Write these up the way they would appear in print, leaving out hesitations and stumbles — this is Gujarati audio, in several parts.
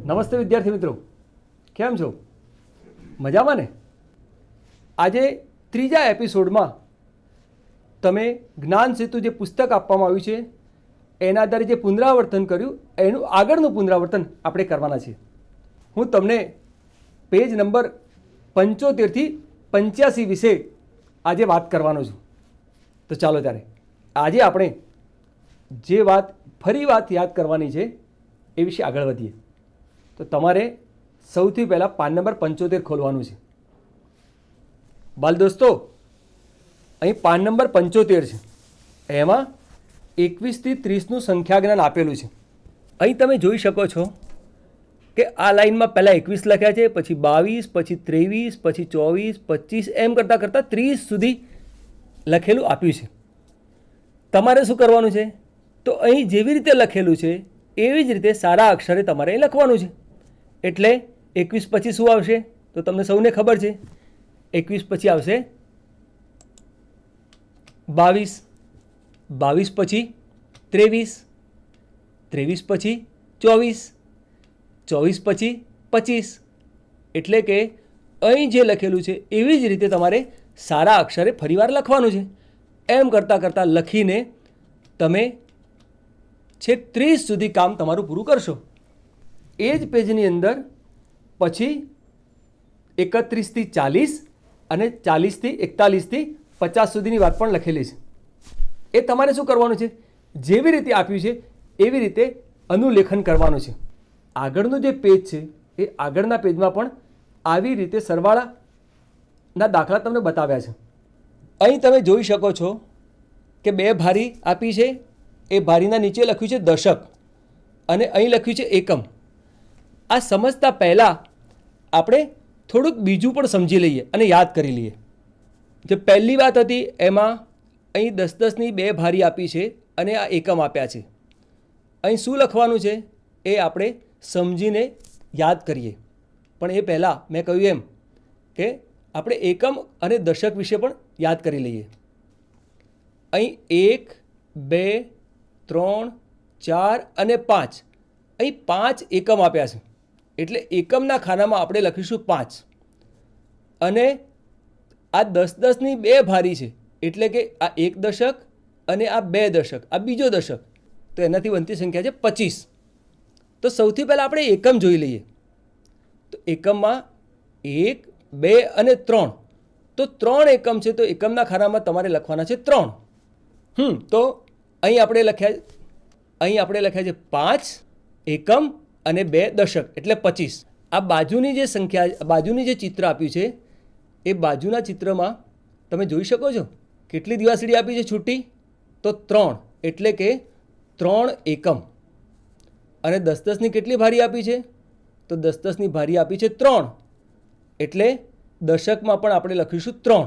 નમસ્તે વિદ્યાર્થી મિત્રો, કેમ છો? મજામાં ને? આજે ત્રીજા એપિસોડમાં તમે જ્ઞાન સેતુ જે પુસ્તક આપવામાં આવ્યું છે એના આધારે જે પુનરાવર્તન કર્યું એનું આગળનું પુનરાવર્તન આપણે કરવાના છીએ. હું તમને પેજ નંબર 75થી 85 વિશે આજે વાત કરવાનો છું. તો ચાલો ત્યારે આજે આપણે જે ફરી વાત યાદ કરવાની છે એ વિશે આગળ વધીએ. તો તમારે સૌથી પહેલાં પાન નંબર 75 ખોલવાનું છે. બાલ દોસ્તો, અહીં પાન નંબર 75 છે, એમાં 21થી 30નું સંખ્યા જ્ઞાન આપેલું છે. અહીં તમે જોઈ શકો છો કે આ લાઈનમાં પહેલાં 21 લખ્યા છે, પછી 22, પછી 23, પછી 24, 25 એમ કરતાં કરતાં 30 સુધી લખેલું આપ્યું છે. તમારે શું કરવાનું છે? તો અહીં જેવી રીતે લખેલું છે એવી જ રીતે સારા અક્ષરે તમારે અહીં લખવાનું છે. એટલે 21 પછી શું આવશે? તો તમને સૌને ખબર છે, 21 પછી આવશે 22, 22 પછી 23, 23 પછી 24, 24 પછી 25. એટલે કે અહીં જે લખેલું છે એવી જ રીતે તમારે સારા અક્ષરે ફરીવાર લખવાનું છે. એમ કરતાં કરતાં લખીને તમે છેક 30 સુધી કામ તમારું પૂરું કરશો. એ જ પેજની અંદર પછી 31થી 40 અને 40થી 41 થી 50 સુધીની વાત પણ લખેલી છે. એ તમારે શું કરવાનું છે? જેવી રીતે આપ્યું છે એવી રીતે અનુલેખન કરવાનું છે. આગળનું જે પેજ છે એ આગળના પેજમાં પણ આવી રીતે સરવાળાના દાખલા તમને બતાવ્યા છે. અહીં તમે જોઈ શકો છો કે બે ભારી આપી છે. એ ભારીના નીચે લખ્યું છે દશક અને અહીં લખ્યું છે એકમ. આ સમજતા પહેલાં આપણે થોડુંક બીજું પણ સમજી લઈએ અને યાદ કરી લઈએ. જે પહેલી વાત હતી એમાં અહીં 10-10ની બે ભારી આપી છે અને આ એકમ આપ્યા છે. અહીં શું લખવાનું છે એ આપણે સમજીને યાદ કરીએ. પણ એ પહેલાં મેં કહ્યું એમ કે આપણે એકમ અને દશક વિશે પણ યાદ કરી લઈએ. અહીં 1, 2, 3, 4 અને 5, અહીં 5 એકમ આપ્યા છે. એટલે એકમના ખાનામાં આપણે લખીશું 5. અને આ 10-10ની બે ભારી છે એટલે કે આ 1 દશક અને આ 2 દશક, આ બીજો દશક, તો એનાથી બનતી સંખ્યા છે 25. તો સૌથી પહેલાં આપણે એકમ જોઈ લઈએ. તો એકમમાં 1, 2 અને 3, તો 3 એકમ છે. તો એકમના ખાનામાં તમારે લખવાના છે 3. તો અહીં આપણે લખ્યા છે 5 એકમ અને 2 દશક એટલે 25. આ બાજુની જે સંખ્યા, બાજુની જે ચિત્ર આપ્યું છે એ બાજુના ચિત્રમાં તમે જોઈ શકો છો કેટલી દિવાસળી આપી છે છૂટી? તો 3 એટલે કે 3 એકમ. અને 10-10ની કેટલી ભારી આપી છે? તો 10-10ની ભારી આપી છે 3 એટલે દશકમાં પણ આપણે લખીશું 3.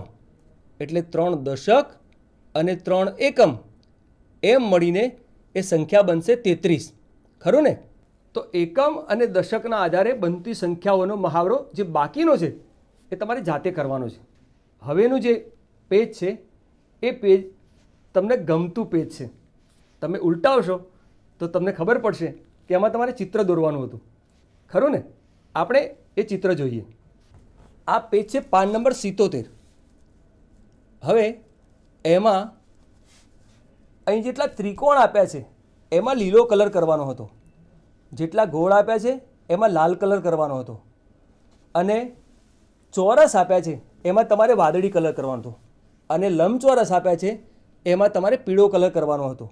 એટલે 3 દશક અને 3 એકમ એમ મળીને એ સંખ્યા બનશે 33. ખરું ને? તો એકમ અને દશકના આધારે બનતી સંખ્યાઓનો મહાવરો જે બાકીનો છે એ તમારે જાતે કરવાનો છે. હવેનું જે પેજ છે એ પેજ તમને ગમતું પેજ છે. તમે ઉલટાવશો તો તમને ખબર પડશે કે એમાં તમારે ચિત્ર દોરવાનું હતું. ખરું ને? આપણે એ ચિત્ર જોઈએ. આ પેજ છે પાન નંબર 77. હવે એમાં અહીં જેટલા ત્રિકોણ આપ્યા છે એમાં લીલો કલર કરવાનો હતો, જેટલા ગોળ આપ્યા છે એમાં લાલ કલર કરવાનો હતો, અને ચોરસ આપ્યા છે એમાં તમારે વાદળી કલર કરવાનો હતો, અને લંબચોરસ આપ્યા છે એમાં તમારે પીળો કલર કરવાનો હતો.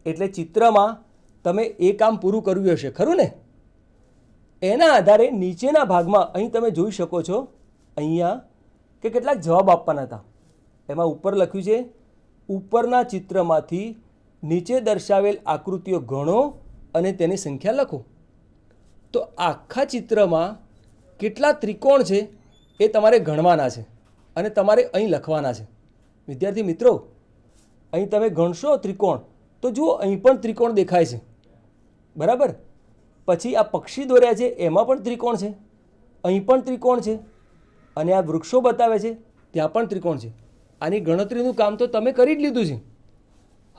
એટલે ચિત્રમાં તમે એ કામ પૂરું કર્યું હશે. ખરું ને? એના આધારે નીચેના ભાગમાં અહીં તમે જોઈ શકો છો અહીંયા કે કેટલાક જવાબ આપવાના હતા. એમાં ઉપર લખ્યું છે ઉપરના ચિત્રમાંથી નીચે દર્શાવેલ આકૃતિઓ ગણો અને તેની સંખ્યા લખો. તો આખા ચિત્રમાં કેટલા ત્રિકોણ છે એ તમારે ગણવાના છે અને તમારે અહીં લખવાના છે. વિદ્યાર્થી મિત્રો, અહીં તમે ગણશો ત્રિકોણ તો જુઓ અહીં પણ ત્રિકોણ દેખાય છે. બરાબર? પછી આ પક્ષી દોર્યા છે એમાં પણ ત્રિકોણ છે, અહીં પણ ત્રિકોણ છે, અને આ વૃક્ષો બતાવે છે ત્યાં પણ ત્રિકોણ છે. આની ગણતરીનું કામ તો તમે કરી જ લીધું છે.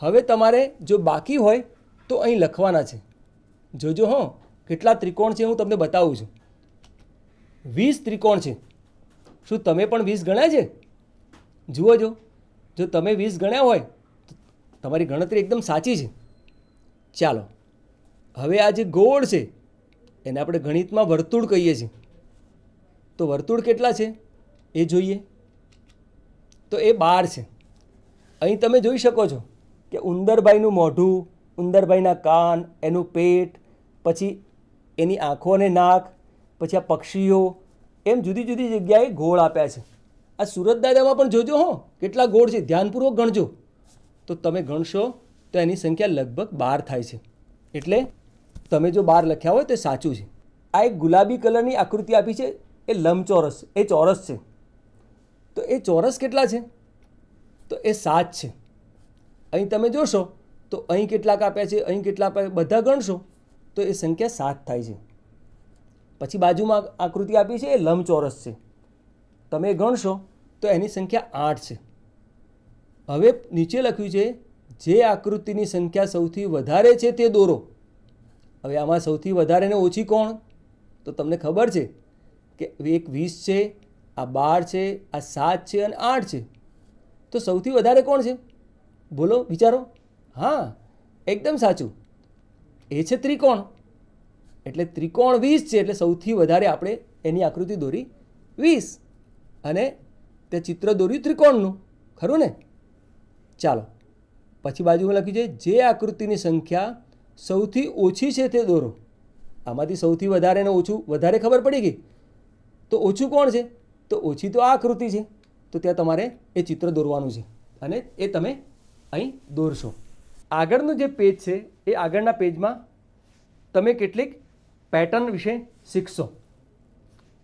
હવે તમારે જો બાકી હોય તો અહીં લખવાના છે. જોજો હો કેટલા ત્રિકોણ છે હું તમને બતાવું છું. 20 ત્રિકોણ છે. શું તમે પણ 20 ગણ્યા છે? જુઓ, જો તમે 20 ગણ્યા હોય તો તમારી ગણતરી એકદમ સાચી છે. ચાલો, હવે આ જે ગોળ છે એને આપણે ગણિતમાં વર્તુળ કહીએ છીએ. તો વર્તુળ કેટલા છે એ જોઈએ. તો એ 12 છે. અહીં તમે જોઈ શકો છો કે ઉંદરભાઈનું મોઢું, ઉંદરભાઈના કાન, એનું પેટ, પછી એની આંખો અને નાક, પછી આ પક્ષીઓ, એમ જુદી જુદી જગ્યાએ ગોળ આપ્યા છે. આ સુરત દાદામાં પણ જોજો હો, કેટલા ગોળ છે, ધ્યાનપૂર્વક ગણજો. તો તમે ગણશો તો એની સંખ્યા લગભગ 12 થાય છે. એટલે તમે જો 12 લખ્યા હોય તો એ સાચું છે. આ એક ગુલાબી કલરની આકૃતિ આપી છે, એ લંબચોરસ, એ ચોરસ છે. તો એ ચોરસ કેટલા છે? તો એ 7 છે. અહીં તમે જોશો તો અહીં કેટલાક આપ્યા છે, અહીં કેટલા આપ્યા, બધા ગણશો તો એ સંખ્યા 7 થાય છે. પછી બાજુમાં આકૃતિ આપી છે એ લંબચોરસ છે, તમે ગણશો તો એની સંખ્યા 8 છે. હવે નીચે લખ્યું છે જે આકૃતિની સંખ્યા સૌથી વધારે છે તે દોરો. હવે આમાં સૌથી વધારે ને ઓછી કોણ? તો તમને ખબર છે કે એક 20 છે, આ 12 છે, આ 7 છે અને 8 છે. તો સૌથી વધારે કોણ છે? બોલો, વિચારો. હા, એકદમ સાચું, એ છે ત્રિકોણ. એટલે ત્રિકોણ 20 છે, એટલે સૌથી વધારે આપણે એની આકૃતિ દોરી 20 અને તે ચિત્ર દોર્યું ત્રિકોણનું, ખરું ને? ચાલો, પછી બાજુમાં લખ્યું છે જે આકૃતિની સંખ્યા સૌથી ઓછી છે તે દોરો. આમાંથી સૌથી વધારે ને ઓછું, વધારે ખબર પડી ગઈ. તો ઓછું કોણ છે? તો ઓછી તો આ આકૃતિ છે. તો ત્યાં તમારે એ ચિત્ર દોરવાનું છે અને એ તમે અહીં દોરશો. આગળનું જે પેજ છે એ આગળના પેજમાં તમે કેટલીક પેટર્ન વિશે શીખશો.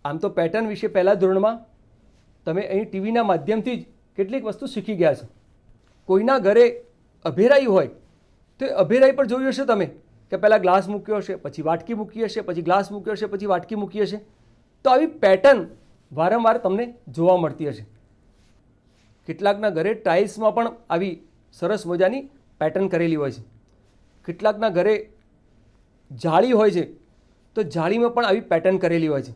આમ તો પેટર્ન વિશે પહેલાં ધોરણમાં તમે અહીં ટીવીના માધ્યમથી જ કેટલીક વસ્તુ શીખી ગયા છો. કોઈના ઘરે અભેરાઈ હોય તો એ અભેરાઈ પર જોયું હશે તમે કે પહેલાં ગ્લાસ મૂક્યો હશે, પછી વાટકી મૂકી હશે, પછી ગ્લાસ મૂક્યો હશે, પછી વાટકી મૂકી હશે. તો આવી પેટર્ન વારંવાર તમને જોવા મળતી હશે. કેટલાકના ઘરે ટાઇલ્સમાં પણ આવી સરસ મજાની પેટર્ન કરેલી હોય છે. કેટલાકના ઘરે જાળી હોય છે તો જાળીમાં પણ આવી પેટર્ન કરેલી હોય છે.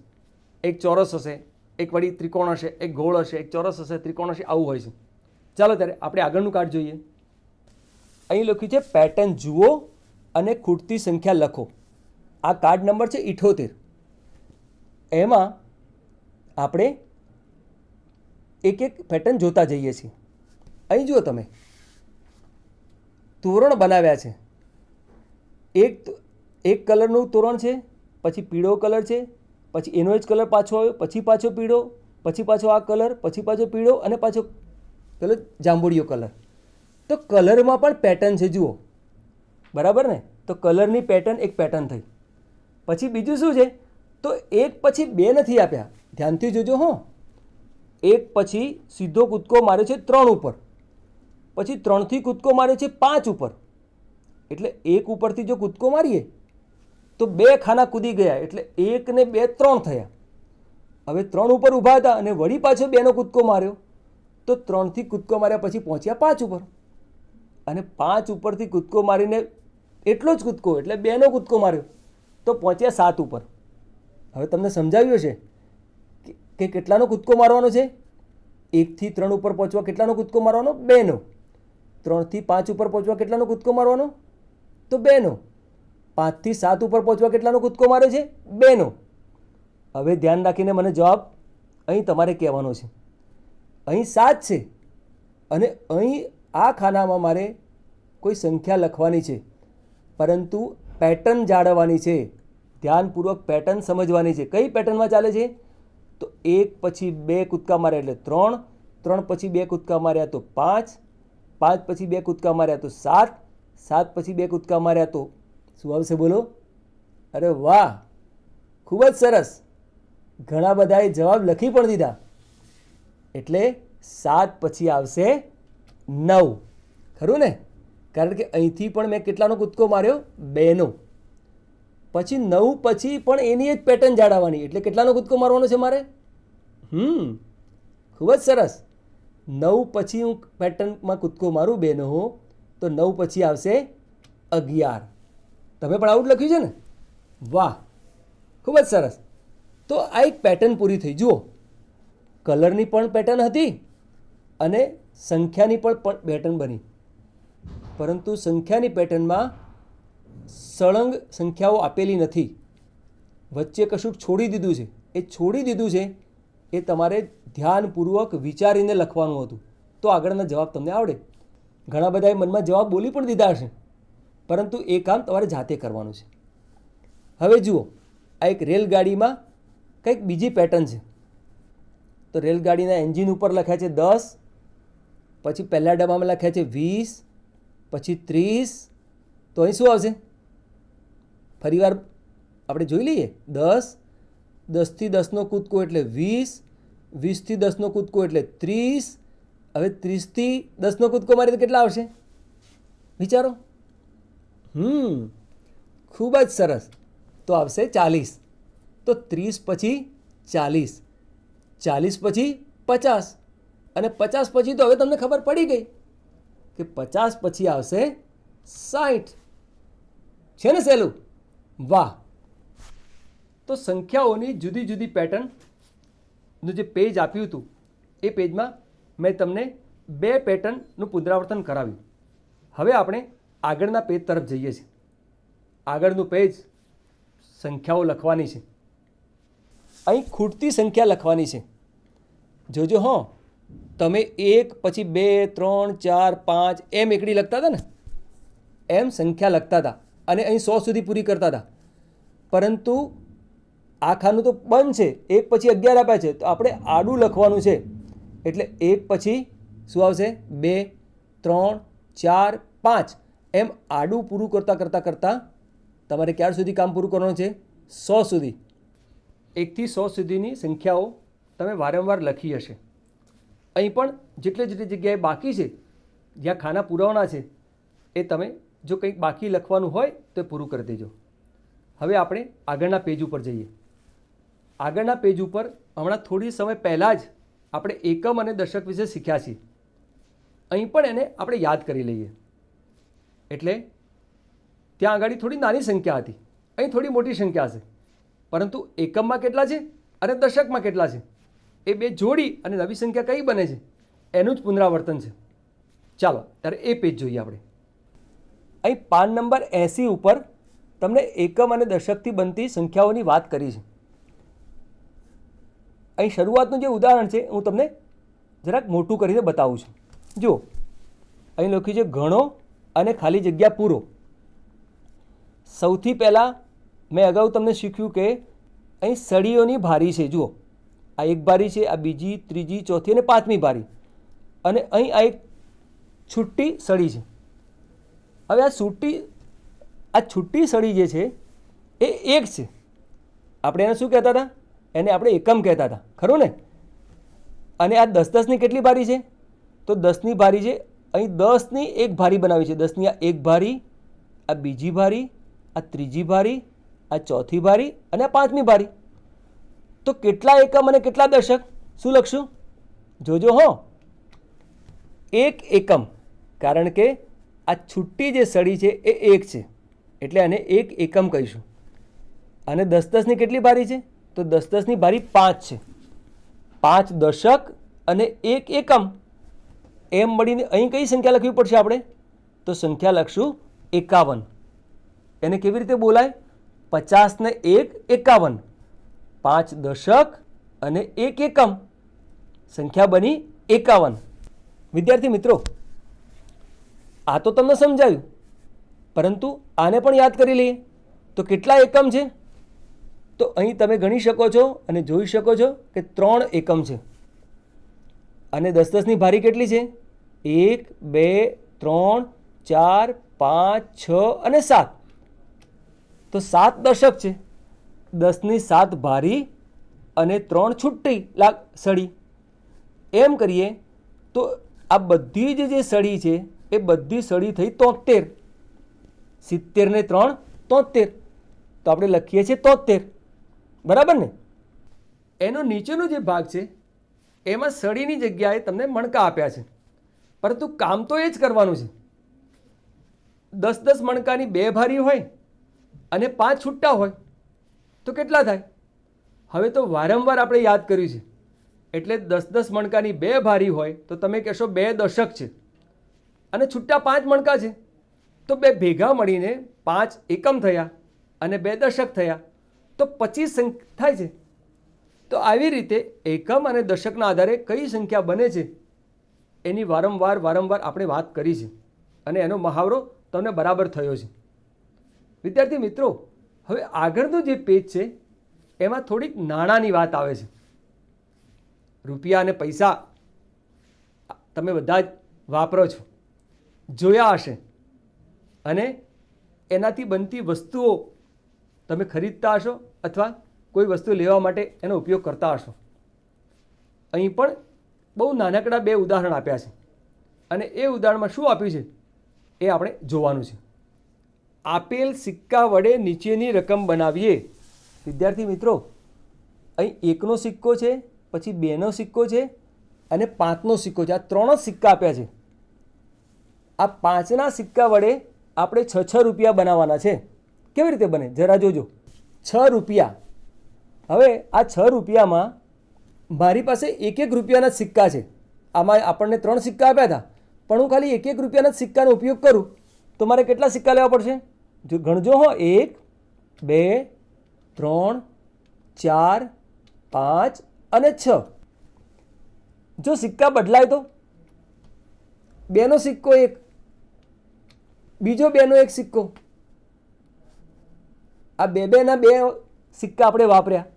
એક ચોરસ હશે, એક વળી ત્રિકોણ હશે, એક ગોળ હશે, એક ચોરસ હશે, ત્રિકોણ હશે, આવું હોય છે. ચાલો ત્યારે આપણે આગળનું કાર્ડ જોઈએ. અહીં લખ્યું છે પેટર્ન જુઓ અને ખૂટતી સંખ્યા લખો. આ કાર્ડ નંબર છે 78. એમાં આપણે એક એક પેટર્ન જોતા જઈએ છીએ. અહીં જુઓ તમે, તોરણ બનાવ્યા છે. એક કલરનું તોરણ છે, પછી પીળો કલર છે, પછી એનો જ કલર પાછો આવ્યો, પછી પાછો પીળો, પછી પાછો આ કલર, પછી પાછો પીળો અને પાછો પેલો જાંબુડિયો કલર. તો કલરમાં પણ પેટર્ન છે, જુઓ, બરાબર ને? તો કલરની પેટર્ન એક પેટર્ન થઈ. પછી બીજું શું છે? તો એક પછી બે નથી આપ્યા, ધ્યાનથી જોજો હો. એક પછી સીધો કૂદકો માર્યો છે 3 ઉપર, પછી 3થી કૂદકો માર્યો છે 5 ઉપર. એટલે એક ઉપરથી જો કૂદકો મારીએ તો 2 ખાના કૂદી ગયા, એટલે 1 ને 2 3 થયા. હવે 3 ઉપર ઊભા હતા અને વળી પાછો 2નો કૂદકો માર્યો તો 3થી કૂદકો માર્યા પછી પહોંચ્યા 5 ઉપર, અને 5 ઉપરથી કૂદકો મારીને એટલો જ કૂદકો એટલે 2નો કૂદકો માર્યો તો પહોંચ્યા 7 ઉપર. હવે તમને સમજાવ્યું છે કે કેટલાનો કૂદકો મારવાનો છે? 1 થી 3 ઉપર પહોંચવા કેટલાનો કૂદકો મારવાનો? 2નો. 3 થી 5 ઉપર પહોંચવા કેટલાનો કૂદકો મારવાનો? તો 2નો. 5 થી 7 ઉપર પહોંચવા કેટલાનો કૂદકો માર્યો છે? 2નો. હવે ધ્યાન રાખીને મને જવાબ અહીં તમારે કહેવાનો છે. અહીં 7 છે અને અહીં આ ખાનામાં મારે કોઈ સંખ્યા લખવાની છે, પરંતુ પેટર્ન જાળવવાની છે. ધ્યાનપૂર્વક પેટર્ન સમજવાની છે. કઈ પેટર્નમાં ચાલે છે? તો 1 પછી 2 કૂદકા માર્યા એટલે 3, 3 પછી 2 કૂદકા માર્યા તો 5, 5 પછી 2 કૂદકા માર્યા તો 7, 7 પછી 2 કૂદકા માર્યા તો શું આવશે? બોલો. અરે વાહ, ખૂબ જ સરસ. ઘણા બધાએ જવાબ લખી પણ દીધા. એટલે 7 પછી આવશે 9, ખરું ને? કારણ કે અહીંથી પણ મેં કેટલાનો કૂદકો માર્યો? 2નો. પછી 9 પછી પણ એની જ પેટર્ન જાળવવાની, એટલે કેટલાનો કૂદકો મારવાનો છે મારે? ખૂબ જ સરસ. 9 પછી હું પેટર્નમાં કૂદકો મારું 2નો તો 9 પછી આવશે 11. તમે પણ આવું જ લખ્યું છે ને? વાહ, ખૂબ જ સરસ. તો આ એક પેટર્ન પૂરી થઈ. જુઓ, કલરની પણ પેટર્ન હતી અને સંખ્યાની પણ પેટર્ન બની, પરંતુ સંખ્યાની પેટર્નમાં સળંગ સંખ્યાઓ આપેલી નથી, વચ્ચે કશુંક છોડી દીધું છે. એ છોડી દીધું છે એ તમારે ધ્યાનપૂર્વક વિચારીને લખવાનું હતું, તો આગળના જવાબ તમને આવડે. ઘણા બધાએ મનમાં જવાબ બોલી પણ દીધા હશે, પરંતુ એ કામ તમારે જાતે કરવાનું છે. હવે જુઓ, આ એક રેલગાડીમાં કંઈક બીજી પેટર્ન છે. તો રેલગાડીના એન્જિન ઉપર લખ્યા છે 10, પછી પહેલા ડબ્બામાં લખ્યા છે 20, પછી 30. તો અહીં શું આવશે? ફરીવાર આપણે જોઈ લઈએ. 10, 10થી 10નો કૂદકો એટલે 20, 20થી 10નો કૂદકો એટલે 30. હવે 30થી 10નો કૂદકો મારી તો કેટલા આવશે? વિચારો. ખૂબ જ સરસ. તો આવશે 40. તો 30 પછી 40, 40 પછી 50, અને 50 પછી તો હવે તમને ખબર પડી ગઈ કે 50 પછી આવશે 60. છે ને સહેલું? વાહ. તો સંખ્યાઓની જુદી જુદી પેટર્નનું જે પેજ આપ્યું હતું એ પેજમાં મેં તમને 2 પેટર્નનું પુનરાવર્તન કરાવ્યું. હવે આપણે આગળના પેજ તરફ જઈએ છીએ. આગળનું પેજ સંખ્યાઓ લખવાની છે. અહીં ખૂટતી સંખ્યા લખવાની છે. જોજો હો, તમે 1 પછી 2, 3, 4, 5 એમ એકડી લખતા હતા ને, એમ સંખ્યા લખતા હતા અને અહીં 100 સુધી પૂરી કરતા હતા. પરંતુ આ ખાનું તો બંધ છે, 1 પછી 11 આપ્યા છે, તો આપણે આડું લખવાનું છે. એટલે 1 પછી શું આવશે? 2, 3, 4, 5 એમ આડું પૂરું કરતાં તમારે ક્યાર સુધી કામ પૂરું કરવાનું છે? 100 સુધી. 1થી 100 સુધીની સંખ્યાઓ તમે વારંવાર લખી હશે. અહીં પણ જેટલી જગ્યાએ બાકી છે, જ્યાં ખાના પુરાવાના છે, એ તમે જો કંઈક બાકી લખવાનું હોય તો એ પૂરું કરી દેજો. હવે આપણે આગળના પેજ ઉપર જઈએ. આગળના પેજ ઉપર હમણાં થોડી સમય પહેલાં જ આપણે એકમ અને દશક વિશે શીખ્યા છીએ. અહીં પણ એને આપણે યાદ કરી લઈએ. એટલે ત્યાં આગળ થોડી નાની સંખ્યા હતી, અહીં થોડી મોટી સંખ્યા હશે, પરંતુ એકમમાં કેટલા છે અને દશકમાં કેટલા છે એ બે જોડી અને નવી સંખ્યા કઈ બને છે એનું જ પુનરાવર્તન છે. ચાલો ત્યારે એ પેજ જોઈએ આપણે. અહીં પાન નંબર 80 ઉપર તમને એકમ અને દશકથી બનતી સંખ્યાઓની વાત કરી છે. અહીં શરૂઆતનું જે ઉદાહરણ છે હું તમને જરાક મોટું કરીને બતાવું છું. જુઓ, અહીં લખ્યું છે ઘણો અને ખાલી જગ્યા પૂરો. સૌથી પહેલાં મેં અગાઉ તમને શીખ્યું કે અહીં સળીઓની ભારી છે. જુઓ, આ એક ભારી છે, આ બીજી, ત્રીજી, ચોથી અને પાંચમી ભારી, અને અહીં આ એક છૂટી સળી છે. હવે આ છૂટી સળી જે છે એ એક છે. આપણે એને શું કહેતા હતા? એને આપણે એકમ કહેતા હતા, ખરું ને? અને આ 10-10ની કેટલી ભારી છે? તો 10ની ભારી છે. અહીં 10ની એક ભારી બનાવી છે. 10ની આ એક ભારી, આ બીજી ભારી, આ ત્રીજી ભારી, આ ચોથી ભારી અને આ પાંચમી ભારી. તો કેટલા એકમ અને કેટલા દશક? શું લખશું? જોજો હો, એક એકમ, કારણ કે આ છૂટી જે સળી છે એ એક છે, એટલે આને એક એકમ કહીશું. અને 10-10ની કેટલી ભારી છે? તો 10-10ની ભારી 5 છે. 5 દશક અને એક એકમ એમ મળીને અહીં કઈ સંખ્યા લખવી પડશે આપણે? તો સંખ્યા લખશું 51. એને કેવી રીતે બોલાય? 50 ને 1 51. 5 દશક અને એક એકમ, સંખ્યા બની 51. વિદ્યાર્થી મિત્રો, આ તો તમને સમજાયું, પરંતુ આને પણ યાદ કરી લઈએ. તો કેટલા એકમ છે? તો અહીં તમે ગણી શકો છો અને જોઈ શકો છો કે 3 એકમ છે. અને 10-10ની ભારી કેટલી છે? 1, 2, 3, 4, 5, 6 અને 7. તો 7 દશક છે. 10ની 7 ભારી અને 3 છૂટી સળી. એમ કરીએ તો આ બધી જે સળી છે એ બધી સળી થઈ 73. 70 ને 3 73. તો આપણે લખીએ છીએ 73. બરાબર ને? એનો નીચેનો જે ભાગ છે એમાં સળીની જગ્યાએ તમને મણકા આપ્યા છે, પરંતુ કામ તો એ જ કરવાનું છે. 10-10 મણકાની 2 ભારી હોય અને 5 છૂટા હોય, તો કેટલા થાય? હવે તો વારંવાર આપણે યાદ કર્યું છે, એટલે 10-10 મણકાની 2 ભારી હોય તો તમે કહેશો 2 દશક છે, અને છૂટા 5 મણકા છે તો 2 ભેગા મળીને 5 એકમ થયા અને 2 દશક થયા, તો 25 થાય છે. તો આવી રીતે એકમ અને દશકના આધારે કઈ સંખ્યા બને છે એની વારંવાર આપણે વાત કરી છે, અને એનો મહાવરો તમને બરાબર થયો છે. વિદ્યાર્થી મિત્રો, હવે આગળનું જે પેજ છે એમાં થોડીક નાણાંની વાત આવે છે. રૂપિયા અને પૈસા તમે બધા જ વાપરો છો, જોયા હશે, અને એનાથી બનતી વસ્તુઓ તમે ખરીદતા હશો અથવા કોઈ વસ્તુ લેવા માટે એનો ઉપયોગ કરતા હશો. અહીં પણ બહુ નાનકડા 2 ઉદાહરણ આપ્યા છે, અને એ ઉદાહરણમાં શું આપ્યું છે એ આપણે જોવાનું છે. આપેલ સિક્કા વડે નીચેની રકમ બનાવીએ. વિદ્યાર્થી મિત્રો, અહીં 1નો સિક્કો છે, પછી 2નો સિક્કો છે અને 5નો સિક્કો છે. આ 3 જ સિક્કા આપ્યા છે. આ 5ના સિક્કા વડે આપણે 6 રૂપિયા બનાવવાના છે. કેવી રીતે બને જરા જોજો. 6 રૂપિયા. હવે આ 6 રૂપિયામાં મારી પાસે 1 રૂપિયાના જ સિક્કા છે. આમાં આપણને 3 સિક્કા આપ્યા હતા, પણ હું ખાલી 1 રૂપિયાના જ સિક્કાનો ઉપયોગ કરું તો મારે કેટલા સિક્કા લેવા પડશે? જો ગણજો હો, 1 2 3 4 5 અને 6. જો સિક્કા બદલાય તો 2નો સિક્કો 1, બીજો 2નો 1 સિક્કો, આ 2 સિક્કા આપણે વાપર્યા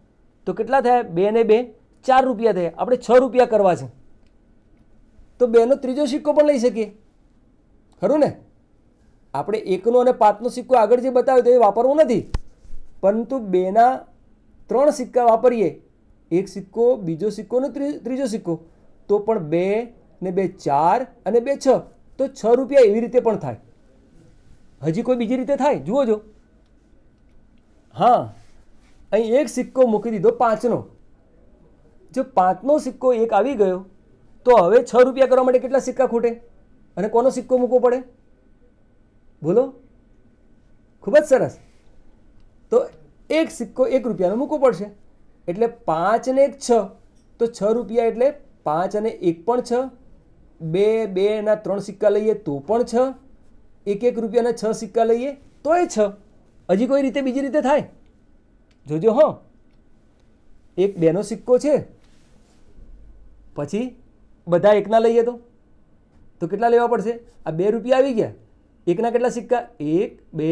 તો કેટલા થયા? 2 ને 2 4 રૂપિયા થયા. આપણે 6 રૂપિયા કરવા છે તો 2નો ત્રીજો સિક્કો પણ લઈ શકીએ, ખરું ને? આપણે 1નો અને 5નો સિક્કો આગળ જે બતાવ્યો તો એ વાપરવું નથી, પરંતુ 2ના 3 સિક્કા વાપરીએ, 1 સિક્કો, બીજો સિક્કો અને ત્રીજો સિક્કો, તો પણ 2 ને 2 4 અને 2 6, તો 6 રૂપિયા એવી રીતે પણ થાય. હજી કોઈ બીજી રીતે થાય? જુઓ જો. હા, અહીં 1 સિક્કો મૂકી દીધો 5નો. જો 5નો સિક્કો 1 આવી ગયો તો હવે 6 રૂપિયા કરવા માટે કેટલા સિક્કા ખૂટે અને કોનો સિક્કો મૂકવો પડે? બોલો. ખૂબ જ સરસ. તો 1 સિક્કો 1 રૂપિયાનો મૂકવો પડશે, એટલે 5 ને 1 6, તો 6 રૂપિયા એટલે 5 અને 1 પણ 6, 2 ના 3 સિક્કા લઈએ તો પણ 6, 1 રૂપિયાના 6 સિક્કા લઈએ તો એ 6. હજી કોઈ રીતે બીજી રીતે થાય? જોજો હો. 1 2નો સિક્કો છે, પછી બધા 1ના લઈએ તો કેટલા લેવા પડશે? આ 2 રૂપિયા આવી ગયા. 1ના કેટલા સિક્કા? 1 2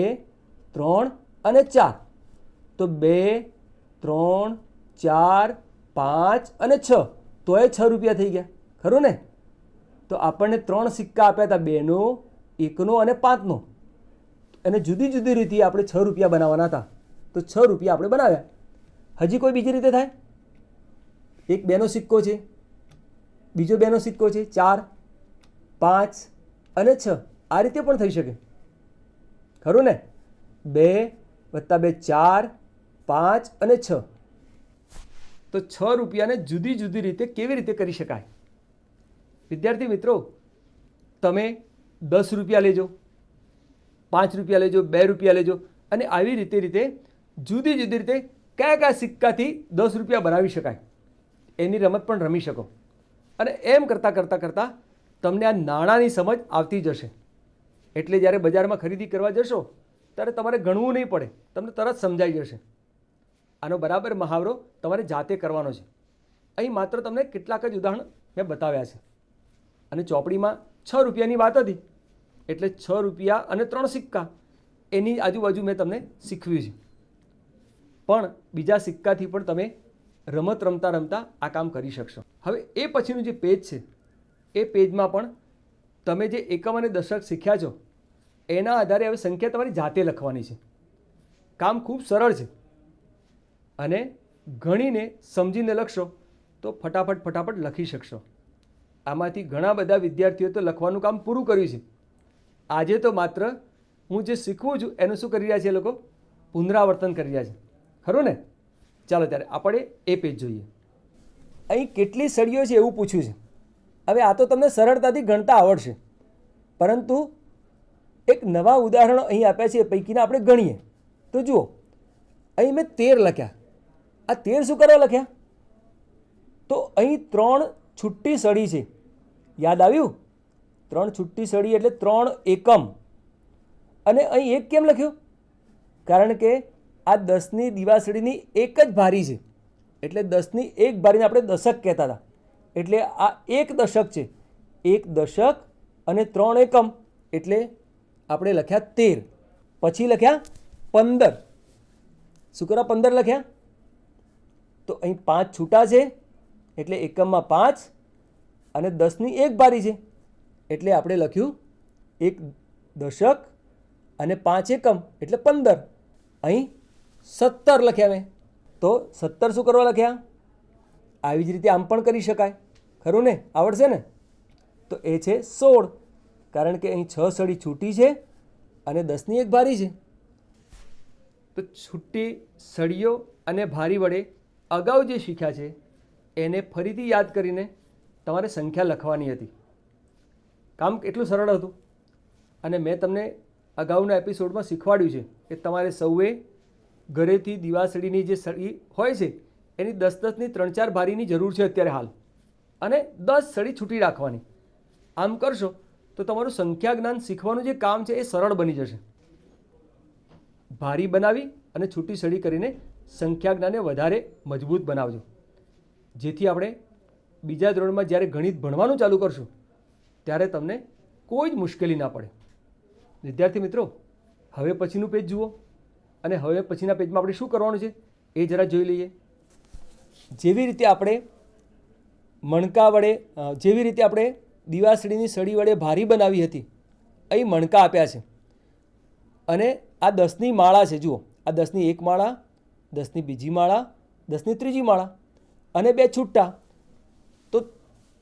3 અને 4, તો 2 3 4 5 અને 6, તો એ 6 રૂપિયા થઈ ગયા, ખરું ને? તો આપણને 3 સિક્કા આપ્યા હતા, 2નો 1નો અને 5નો, અને જુદી જુદી રીતે આપણે 6 રૂપિયા બનાવવાના હતા, તો 6 રૂપિયા આપણે બનાવ્યા. હજી કોઈ બીજી રીતે થાય? 1 2નો સિક્કો છે, બીજો 2નો સિક્કો છે, 4 5 અને 6, આ રીતે પણ થઈ શકે, ખરું ને? 2 + 2 4 5 અને 6, તો 6 રૂપિયાને જુદી જુદી રીતે કેવી રીતે કરી શકાય? વિદ્યાર્થી મિત્રો, તમે 10 રૂપિયા લેજો, 5 રૂપિયા લેજો, 2 રૂપિયા લેજો, અને આવી રીતે જુદી જુદી રીતે કયા સિક્કાથી 10 રૂપિયા બનાવી શકાય એની રમત પણ રમી શકો. અને એમ કરતાં તમને આ નાણાંની સમજ આવતી જશે. એટલે જ્યારે બજારમાં ખરીદી કરવા જશો ત્યારે તમારે ગણવું નહીં પડે, તમને તરત સમજાઈ જશે. આનો બરાબર મહાવરો તમારે જાતે કરવાનો છે. અહીં માત્ર તમને કેટલાક જ ઉદાહરણ મેં બતાવ્યા છે, અને ચોપડીમાં 6 રૂપિયાની વાત હતી એટલે 6 રૂપિયા અને 3 સિક્કા એની આજુબાજુ મેં તમને શીખવ્યું છે. પણ બીજા સિક્કાથી પણ તમે રમત રમતા આ કામ કરી શકશો. હવે એ પછીનું જે પેજ છે એ પેજમાં પણ તમે જે એકમ અને દશક શીખ્યા છો એના આધારે હવે સંખ્યા તમારી જાતે લખવાની છે. કામ ખૂબ સરળ છે, અને ગણીને સમજીને લખશો તો ફટાફટ લખી શકશો. આમાંથી ઘણા બધા વિદ્યાર્થીઓ તો લખવાનું કામ પૂરું કર્યું છે. આજે તો માત્ર હું જે શીખવું છું એનું શું કરી રહ્યા છે? એ લોકો પુનરાવર્તન કરી રહ્યા છે, ખરું ને? ચાલો ત્યારે આપણે એ પેજ જોઈએ. અહીં કેટલી સળીઓ છે એવું પૂછ્યું છે. હવે આ તો તમને સરળતાથી ગણતા આવડશે, પરંતુ એક નવા ઉદાહરણો અહીં આપ્યા છે, એ પૈકીના આપણે ગણીએ. તો જુઓ, અહીં મેં 13 લખ્યા. આ 13 શું કરવા લખ્યા? તો અહીં 3 છૂટી સળી છે. યાદ આવ્યું? 3 છૂટી સળી એટલે 3 એકમ. અને અહીં 1 કેમ લખ્યો? કારણ કે આ 10ની દિવાસળીની એક જ ભારી છે, એટલે 10ની એક ભારીને આપણે દશક કહેતા હતા. એટલે આ 1 દશક છે. 1 દશક અને 3 એકમ એટલે આપણે લખ્યા 13. પછી લખ્યા 15. શું કરવા 15 લખ્યા? તો અહીં 5 છૂટા છે એટલે એકમમાં 5 અને 10ની એક ભારી છે એટલે આપણે લખ્યું 1 દશક અને 5 એકમ એટલે 15. અહીં 17 લખ્યા મેં. તો 17 શું કરવા લખ્યા? આવી જ રીતે આમ પણ કરી શકાય, ખરું ને? આવડશે ને? તો એ છે 16, કારણ કે અહીં 6 સળી છૂટી છે અને 10ની એક ભારી છે. તો છૂટી સળીઓ અને ભારી વડે અગાઉ જે શીખ્યા છે એને ફરીથી યાદ કરીને તમારે સંખ્યા લખવાની હતી. કામ કેટલું સરળ હતું. અને મેં તમને અગાઉના એપિસોડમાં શીખવાડ્યું છે કે તમારે સૌએ ઘરેથી દિવાસળીની જે સળી હોય છે એની 10-10ની 3-4 ભારીની જરૂર છે અત્યારે હાલ, અને 10 સળી છૂટી રાખવાની. આમ કરશો તો તમારું સંખ્યા જ્ઞાન શીખવાનું જે કામ છે એ સરળ બની જશે. ભારી બનાવી અને છૂટી સળી કરીને સંખ્યા જ્ઞાનને વધારે મજબૂત બનાવજો, જેથી આપણે બીજા ધોરણમાં જ્યારે ગણિત ભણવાનું ચાલુ કરશું ત્યારે તમને કોઈ જ મુશ્કેલી ના પડે. વિદ્યાર્થી મિત્રો, હવે પછીનું પેજ જુઓ, અને હવે પછીના પેજમાં આપણે શું કરવાનું છે એ જરા જોઈ લઈએ. જેવી રીતે આપણે મણકા વડે જેવી રીતે આપણે દિવાસળીની સળી વડે ભારી બનાવી હતી, અહીં મણકા આપ્યા છે અને આ 10ની માળા છે. જુઓ, આ 10ની એક માળા, 10ની બીજી માળા, 10ની ત્રીજી માળા અને 2 છૂટા. તો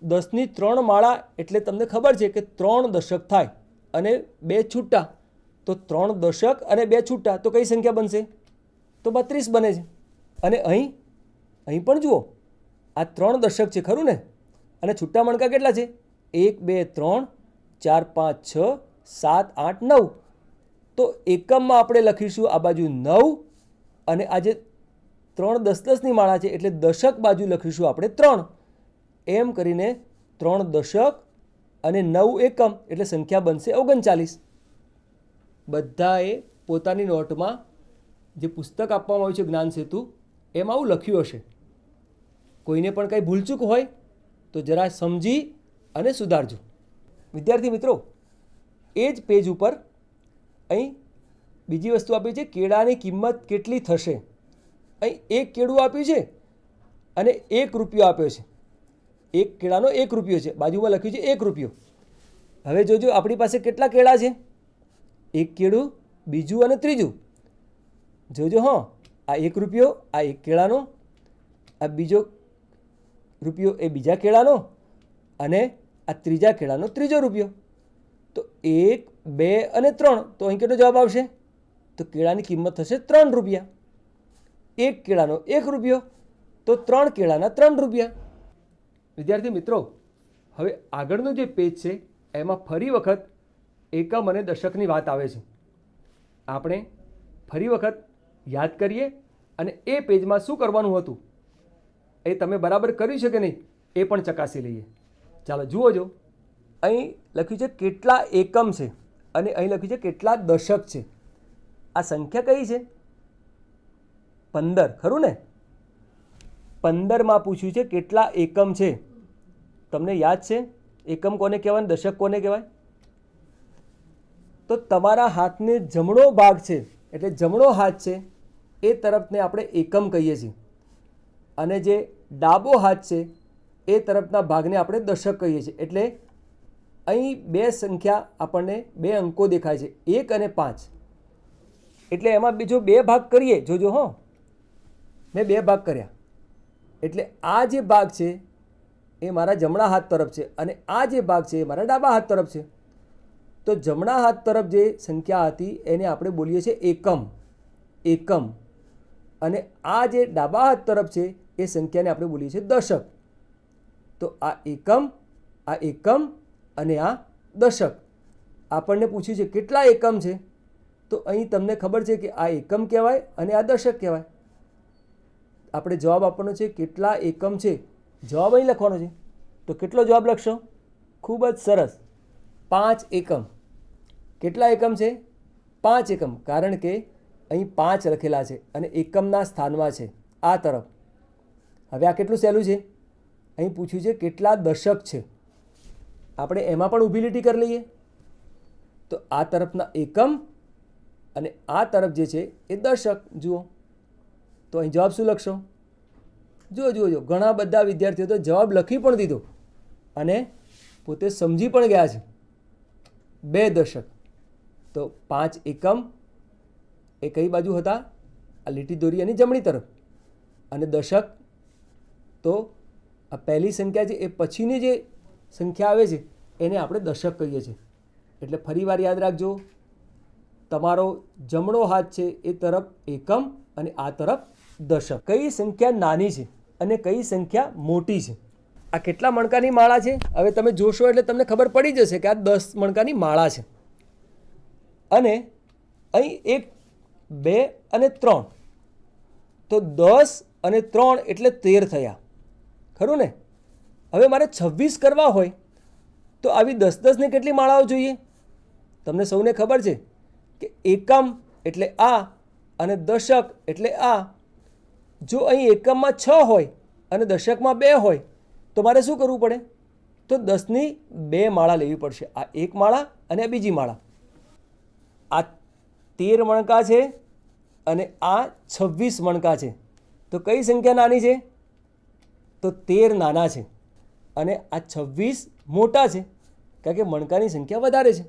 10ની 3 માળા એટલે તમને ખબર છે કે 3 દશક થાય, અને 2 છૂટા તો 3 દશક અને 2 છૂટા તો કઈ સંખ્યા બનશે? તો 32 બને છે. અને અહીં પણ જુઓ, આ 3 દશક છે, ખરું ને? અને છૂટા મણકા કેટલા છે? 1 2 3 4 5 6 7 8 9. તો એકમમાં આપણે લખીશું આ બાજુ 9, અને આ જે 3 10-10ની માળા છે એટલે દશક બાજુ લખીશું આપણે 3. એમ કરીને 3 દશક અને 9 એકમ એટલે સંખ્યા બનશે 39. બધાએ પોતાની નોટમાં જે પુસ્તક આપવામાં આવ્યું છે જ્ઞાન સેતુ, એમાં આવું લખ્યું હશે. કોઈને પણ કંઈ ભૂલચૂક હોય તો જરા સમજી અને સુધારજો. વિદ્યાર્થી મિત્રો, એ જ પેજ ઉપર અહીં બીજી વસ્તુ આપી છે, કેળાની કિંમત કેટલી થશે. અહીં એક કેળું આપ્યું છે અને 1 રૂપિયો આપ્યો છે. એક કેળાનો 1 રૂપિયો છે, બાજુમાં લખ્યું છે 1 રૂપિયો. હવે જોજો આપણી પાસે કેટલા કેળા છે? એક કેળું, બીજું અને ત્રીજું. જોજો, હા, આ 1 રૂપિયો, આ એક કેળાનો, આ બીજો રૂપિયો એ બીજા કેળાનો, અને આ ત્રીજા કેળાનો ત્રીજો રૂપિયો. તો 1 2 અને 3. તો અહીં કેટલો જવાબ આવશે? તો કેળાની કિંમત થશે 3 રૂપિયા. એક કેળાનો 1 રૂપિયો તો 3 કેળાના 3 રૂપિયા. વિદ્યાર્થી મિત્રો, હવે આગળનું જે પેજ છે એમાં ફરી વખત એકમ અને દશકની વાત આવે છે. આપણે ફરી વખત યાદ કરીએ અને એ પેજમાં શું કરવાનું હતું એ તમે બરાબર કર્યું છે કે નહીં એ પણ ચકાસી લઈએ. ચાલો જુઓ. જો અહીં લખ્યું છે કેટલા એકમ છે, અને અહીં લખ્યું છે કેટલા દશક છે. આ સંખ્યા કઈ છે? 15, ખરું ને? 15માં પૂછ્યું છે કેટલા એકમ છે. તમને યાદ છે એકમ કોને કહેવાય, દશક કોને કહેવાય? તો તમારા હાથને જમણો ભાગ છે એટલે જમણો હાથ છે એ તરફને આપણે એકમ કહીએ છીએ, અને જે ડાબો હાથ છે એ તરફના ભાગને આપણે દશક કહીએ છીએ. એટલે અહીં 2 સંખ્યા આપણને 2 અંકો દેખાય છે, 1 અને 5. એટલે એમાં બીજો 2 ભાગ કરીએ. જોજો, હો, મેં 2 ભાગ કર્યા. એટલે આ જે ભાગ છે એ મારા જમણા હાથ તરફ છે, અને આ જે ભાગ છે એ મારા ડાબા હાથ તરફ છે. તો જમણા હાથ તરફ જે સંખ્યા હતી એને આપણે બોલીએ છીએ એકમ. એકમ. અને આ જે ડાબા હાથ તરફ છે એ સંખ્યાને આપણે બોલીએ છીએ દશક. તો આ એકમ અને આ દશક. આપણને પૂછ્યું છે કેટલા એકમ છે, તો અહીં તમને ખબર છે કે આ એકમ કહેવાય અને આ દશક કહેવાય. આપણે જવાબ આપવાનો છે કેટલા એકમ છે, જવાબ અહીં લખવાનો છે. તો કેટલો જવાબ લખશો? ખૂબ જ સરસ, 5 એકમ. કેટલા એકમ છે? 5 એકમ, કારણ કે અહીં 5 લખેલા છે અને એકમના સ્થાનમાં છે આ તરફ. હવે આ કેટલું સહેલું છે. અહીં પૂછ્યું છે કેટલા દશક છે, આપણે એમાં પણ ઊભી લીટી કરી લઈએ. તો આ તરફના એકમ અને આ તરફ જે છે એ દશક. જુઓ તો અહીં જવાબ શું લખશો? જુઓ ઘણા બધા વિદ્યાર્થીઓ તો જવાબ લખી પણ દીધો અને પોતે સમજી પણ ગયા છે. 2 દશક. તો 5 એકમ એ કઈ બાજુ હતા? આ લીટી દોરી એની જમણી તરફ. અને દશક તો આ પહેલી સંખ્યા છે એ પછીની જે સંખ્યા આવે છે એને આપણે દશક કહીએ છીએ. એટલે ફરીવાર યાદ રાખજો, તમારો જમણો હાથ છે એ તરફ એકમ અને આ તરફ દશક. કઈ સંખ્યા નાની છે અને કઈ સંખ્યા મોટી છે? આ કેટલા મણકાની માળા છે? હવે તમે જોશો એટલે તમને ખબર પડી જશે કે આ 10 મણકાની માળા છે. અને અહીં 1, 2 અને 3, તો 10 અને 3 એટલે 13 થયા, ખરું ને? હવે મારે 26 કરવા હોય તો આવી 10 ની કેટલી માળાઓ જોઈએ? તમને સૌને ખબર છે કે એકમ એટલે આ અને દશક એટલે આ. જો અહીં એકમમાં 6 હોય અને દશકમાં 2 હોય તો મારે શું કરવું પડે? તો 10ની 2 માળા લેવી પડશે. આ એક માળા અને આ બીજી માળા. આ 13 મણકા છે અને આ 26 મણકા છે. તો કઈ સંખ્યા નાની છે? તો 13 નાના છે અને આ 26 મોટા છે, કારણ કે મણકાની સંખ્યા વધારે છે.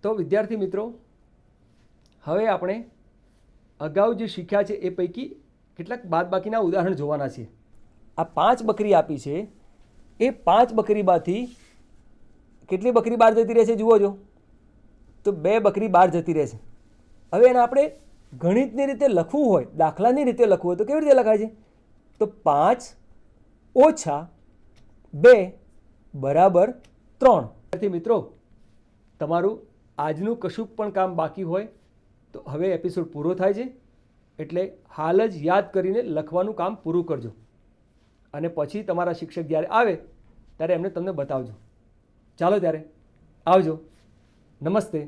તો વિદ્યાર્થી મિત્રો, હવે આપણે અગાઉ જે શીખ્યા છે એ પૈકી કેટલાક બાદબાકીના ઉદાહરણ જોવાના છે. આ 5 બકરી આપી છે, એ 5 બકરીમાંથી કેટલી બકરી બહાર જતી રહેશે? જુઓ જો, તો 2 બકરી બહાર જતી રહેશે. હવે એને આપણે ગણિતની રીતે લખવું હોય, દાખલાની રીતે લખવું હોય તો કેવી રીતે લખાય છે? તો 5 ઓછા 2 બરાબર 3. વિદ્યાર્થી મિત્રો, તમારું આજનું કશુંક પણ કામ બાકી હોય તો હવે એપિસોડ પૂરો થાય છે, એટલે હાલ જ યાદ કરીને લખવાનું કામ પૂરું કરજો અને પછી તમારા શિક્ષક જ્યારે આવે ત્યારે એમને તમને બતાવજો. ચાલો ત્યારે આવજો. નમસ્તે.